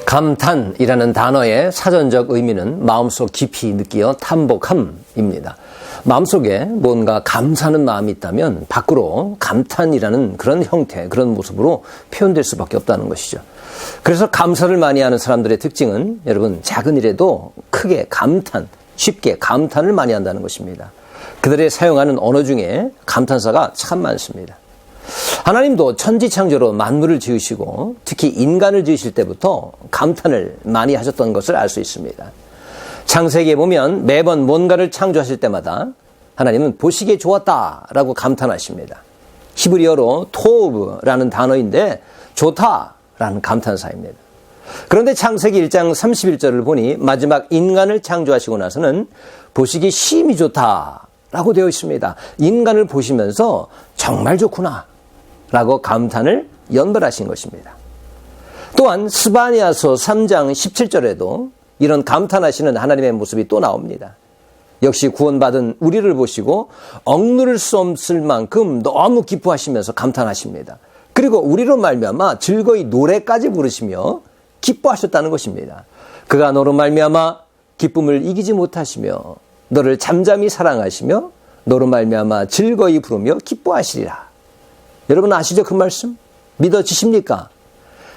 감탄이라는 단어의 사전적 의미는 마음속 깊이 느끼어 탐복함입니다. 마음속에 뭔가 감사하는 마음이 있다면 밖으로 감탄이라는 그런 형태, 그런 모습으로 표현될 수밖에 없다는 것이죠. 그래서 감사를 많이 하는 사람들의 특징은 여러분 작은 일에도 크게 감탄, 쉽게 감탄을 많이 한다는 것입니다. 그들의 사용하는 언어 중에 감탄사가 참 많습니다. 하나님도 천지창조로 만물을 지으시고 특히 인간을 지으실 때부터 감탄을 많이 하셨던 것을 알 수 있습니다. 창세기에 보면 매번 뭔가를 창조하실 때마다 하나님은 보시기에 좋았다라고 감탄하십니다. 히브리어로 토브라는 단어인데 좋다라는 감탄사입니다. 그런데 창세기 1장 31절을 보니 마지막 인간을 창조하시고 나서는 보시기 심히 좋다라고 되어 있습니다. 인간을 보시면서 정말 좋구나 라고 감탄을 연발하신 것입니다. 또한 스바냐서 3장 17절에도 이런 감탄하시는 하나님의 모습이 또 나옵니다. 역시 구원받은 우리를 보시고 억누를 수 없을 만큼 너무 기뻐하시면서 감탄하십니다. 그리고 우리로 말미암아 즐거이 노래까지 부르시며 기뻐하셨다는 것입니다. 그가 너로 말미암아 기쁨을 이기지 못하시며 너를 잠잠히 사랑하시며 너로 말미암아 즐거이 부르며 기뻐하시리라. 여러분 아시죠? 그 말씀? 믿어지십니까?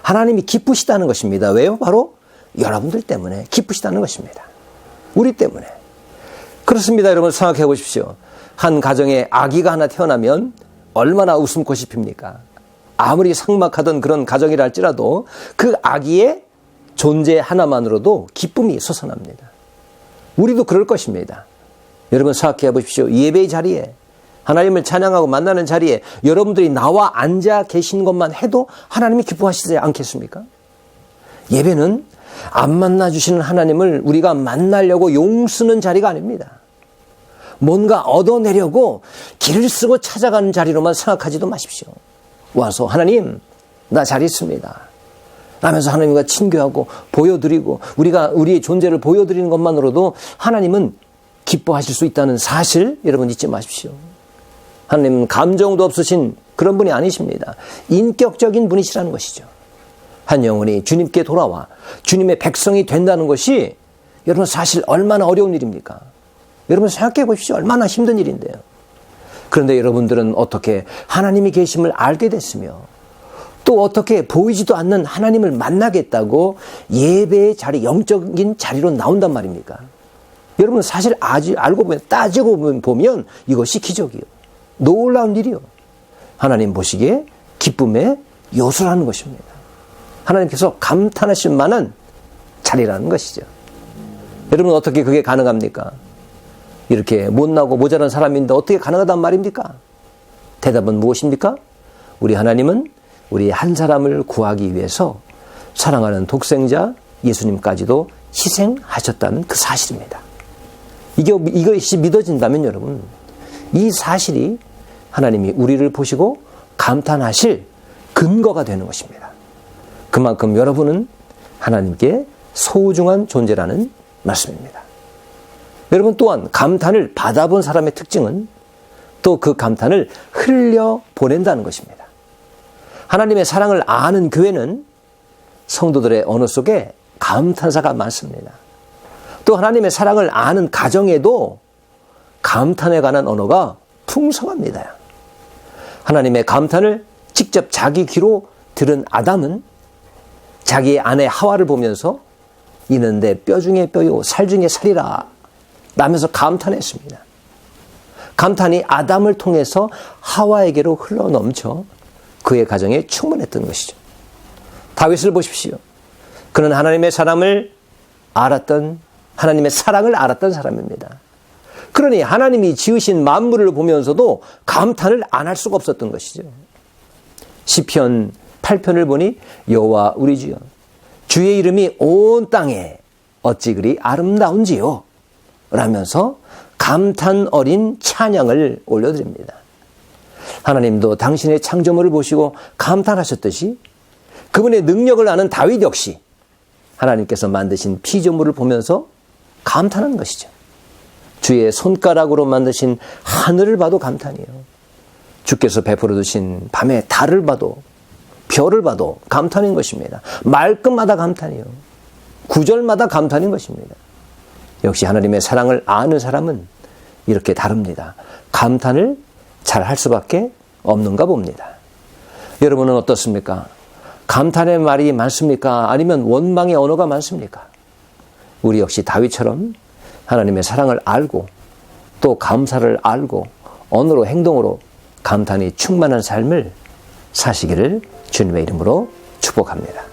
하나님이 기쁘시다는 것입니다. 왜요? 바로 여러분들 때문에 기쁘시다는 것입니다. 우리 때문에. 그렇습니다. 여러분 생각해 보십시오. 한 가정에 아기가 하나 태어나면 얼마나 웃음꽃이 핍니까? 아무리 삭막하던 그런 가정이라 할지라도 그 아기의 존재 하나만으로도 기쁨이 솟아납니다. 우리도 그럴 것입니다. 여러분 생각해 보십시오. 예배의 자리에 하나님을 찬양하고 만나는 자리에 여러분들이 나와 앉아 계신 것만 해도 하나님이 기뻐하시지 않겠습니까? 예배는 안 만나주시는 하나님을 우리가 만나려고 용쓰는 자리가 아닙니다. 뭔가 얻어내려고 길을 쓰고 찾아가는 자리로만 생각하지도 마십시오. 와서 하나님 나 잘 있습니다 라면서 하나님과 친교하고 보여드리고 우리가 우리의 존재를 보여드리는 것만으로도 하나님은 기뻐하실 수 있다는 사실 여러분 잊지 마십시오. 하나님은 감정도 없으신 그런 분이 아니십니다. 인격적인 분이시라는 것이죠. 한 영혼이 주님께 돌아와 주님의 백성이 된다는 것이 여러분 사실 얼마나 어려운 일입니까? 여러분 생각해 보십시오. 얼마나 힘든 일인데요. 그런데 여러분들은 어떻게 하나님이 계심을 알게 됐으며 또 어떻게 보이지도 않는 하나님을 만나겠다고 예배의 자리, 영적인 자리로 나온단 말입니까? 여러분 사실 알고 보면 따지고 보면 이것이 기적이요. 놀라운 일이요. 하나님 보시기에 기쁨의 요소라는 것입니다. 하나님께서 감탄하실 만한 자리라는 것이죠. 여러분 어떻게 그게 가능합니까? 이렇게 못나고 모자란 사람인데 어떻게 가능하단 말입니까? 대답은 무엇입니까? 우리 하나님은 우리 한 사람을 구하기 위해서 사랑하는 독생자 예수님까지도 희생하셨다는 그 사실입니다. 이것이 믿어진다면 여러분 이 사실이 하나님이 우리를 보시고 감탄하실 근거가 되는 것입니다. 그만큼 여러분은 하나님께 소중한 존재라는 말씀입니다. 여러분 또한 감탄을 받아본 사람의 특징은 또 그 감탄을 흘려보낸다는 것입니다. 하나님의 사랑을 아는 교회는 성도들의 언어 속에 감탄사가 많습니다. 또 하나님의 사랑을 아는 가정에도 감탄에 관한 언어가 풍성합니다. 하나님의 감탄을 직접 자기 귀로 들은 아담은 자기의 아내 하와를 보면서 이는 내 뼈 중에 뼈요 살 중에 살이라 라면서 감탄했습니다. 감탄이 아담을 통해서 하와에게로 흘러넘쳐 그의 가정에 충만했던 것이죠. 다윗을 보십시오. 그는 하나님의 사랑을 알았던 사람입니다. 그러니 하나님이 지으신 만물을 보면서도 감탄을 안 할 수가 없었던 것이죠. 시편 8편을 보니 여호와 우리 주여 주의 이름이 온 땅에 어찌 그리 아름다운지요 라면서 감탄 어린 찬양을 올려드립니다. 하나님도 당신의 창조물을 보시고 감탄하셨듯이 그분의 능력을 아는 다윗 역시 하나님께서 만드신 피조물을 보면서 감탄하는 것이죠. 주의 손가락으로 만드신 하늘을 봐도 감탄이요. 주께서 베풀어 두신 밤의 달을 봐도 별을 봐도 감탄인 것입니다. 말끝마다 감탄이요. 구절마다 감탄인 것입니다. 역시 하나님의 사랑을 아는 사람은 이렇게 다릅니다. 감탄을 잘 할 수밖에 없는가 봅니다. 여러분은 어떻습니까? 감탄의 말이 많습니까? 아니면 원망의 언어가 많습니까? 우리 역시 다윗처럼 하나님의 사랑을 알고 또 감사를 알고 언어로 행동으로 감탄이 충만한 삶을 사시기를 주님의 이름으로 축복합니다.